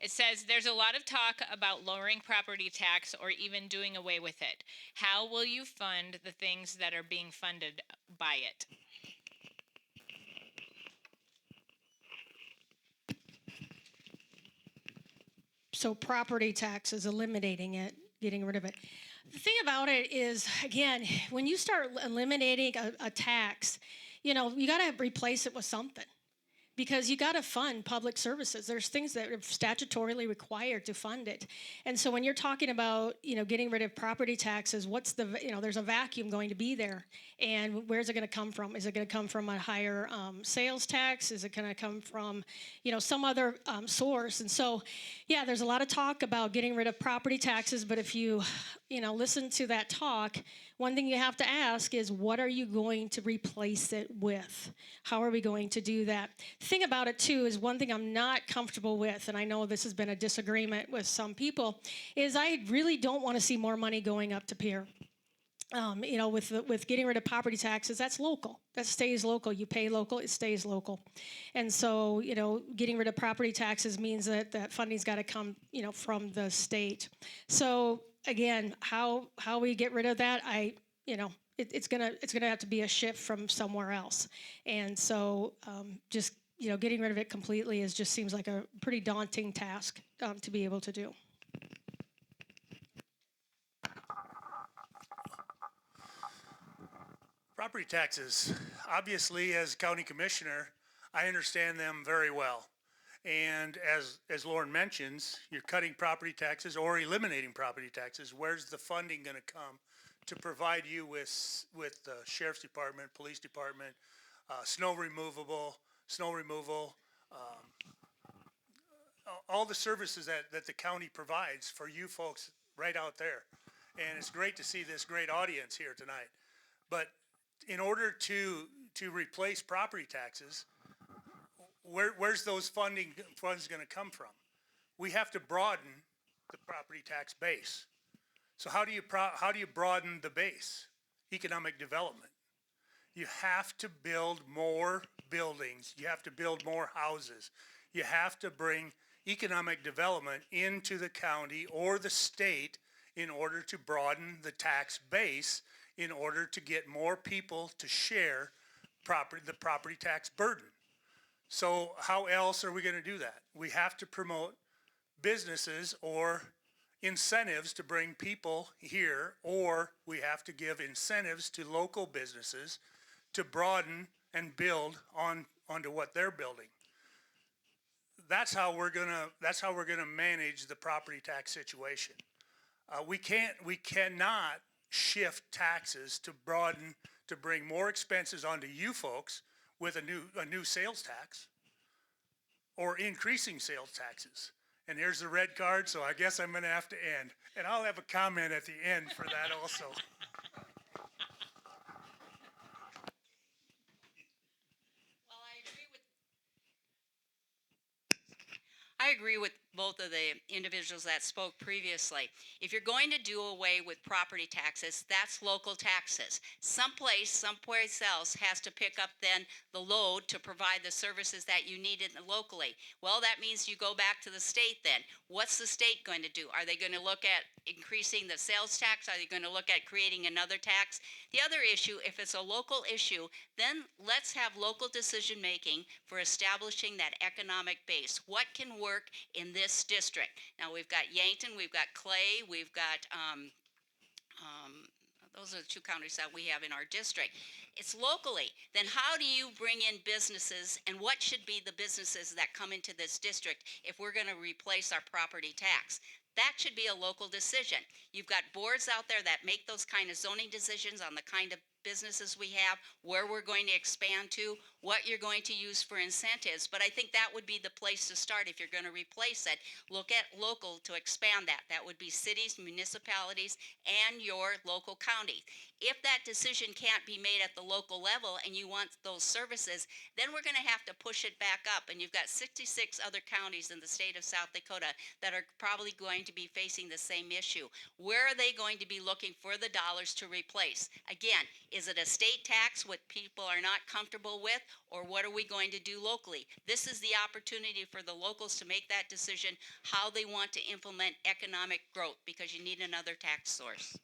It says there's a lot of talk about lowering property tax or even doing away with it. How will you fund the things that are being funded by it? So property taxes, eliminating it, getting rid of it. The thing about it is, again, when you start eliminating a tax, you got to replace it with something, because you got to fund public services. There's things that are statutorily required to fund it. And so when you're talking about, getting rid of property taxes, there's a vacuum going to be there. And where's it going to come from? Is it going to come from a higher sales tax? Is it going to come from, some other source? And so, yeah, there's a lot of talk about getting rid of property taxes. But if you, listen to that talk, one thing you have to ask is, what are you going to replace it with? How are we going to do that? The thing about it, too, is one thing I'm not comfortable with, and I know this has been a disagreement with some people, is I really don't want to see more money going up to Pierre. With getting rid of property taxes, that's local. That stays local. You pay local, it stays local. And so, getting rid of property taxes means that funding's got to come, from the state. So again, how we get rid of that, it's gonna have to be a shift from somewhere else. And so just getting rid of it completely just seems like a pretty daunting task to be able to do. Property taxes, obviously, as county commissioner, I understand them very well. And as Lauren mentions, you're cutting property taxes or eliminating property taxes. Where's the funding going to come to provide you with the sheriff's department, police department, snow removal, all the services that the county provides for you folks right out there. And it's great to see this great audience here tonight. But in order to replace property taxes, where's those funds going to come from? We have to broaden the property tax base. So how do you broaden the base? Economic development. You have to build more buildings. You have to build more houses. You have to bring economic development into the county or the state in order to broaden the tax base, in order to get more people to share the property tax burden. So how else are we going to do that? We have to promote businesses or incentives to bring people here, or we have to give incentives to local businesses to broaden and build onto what they're building. That's how we're gonna manage the property tax situation. We cannot shift taxes to bring more expenses onto you folks with a new sales tax or increasing sales taxes. And here's the red card, so I guess I'm gonna have to end. And I'll have a comment at the end for that also. I agree with both of the individuals that spoke previously. If you're going to do away with property taxes, that's local taxes. Someplace else has to pick up then the load to provide the services that you need locally. Well, that means you go back to the state then. What's the state going to do? Are they going to look at increasing the sales tax? Are they going to look at creating another tax? The other issue, if it's a local issue, then let's have local decision making for establishing that economic base. What can work in this district? Now we've got Yankton, we've got Clay, we've got those are the two counties that we have in our district. It's locally. Then how do you bring in businesses, and what should be the businesses that come into this district if we're going to replace our property tax? That should be a local decision. You've got boards out there that make those kind of zoning decisions on the kind of businesses we have, where we're going to expand to, what you're going to use for incentives. But I think that would be the place to start if you're going to replace it. Look at local to expand that. That would be cities, municipalities, and your local county. If that decision can't be made at the local level and you want those services, then we're going to have to push it back up. And you've got 66 other counties in the state of South Dakota that are probably going to be facing the same issue. Where are they going to be looking for the dollars to replace? Again, Is it a state tax, what people are not comfortable with, or what are we going to do locally? This is the opportunity for the locals to make that decision how they want to implement economic growth, because you need another tax source.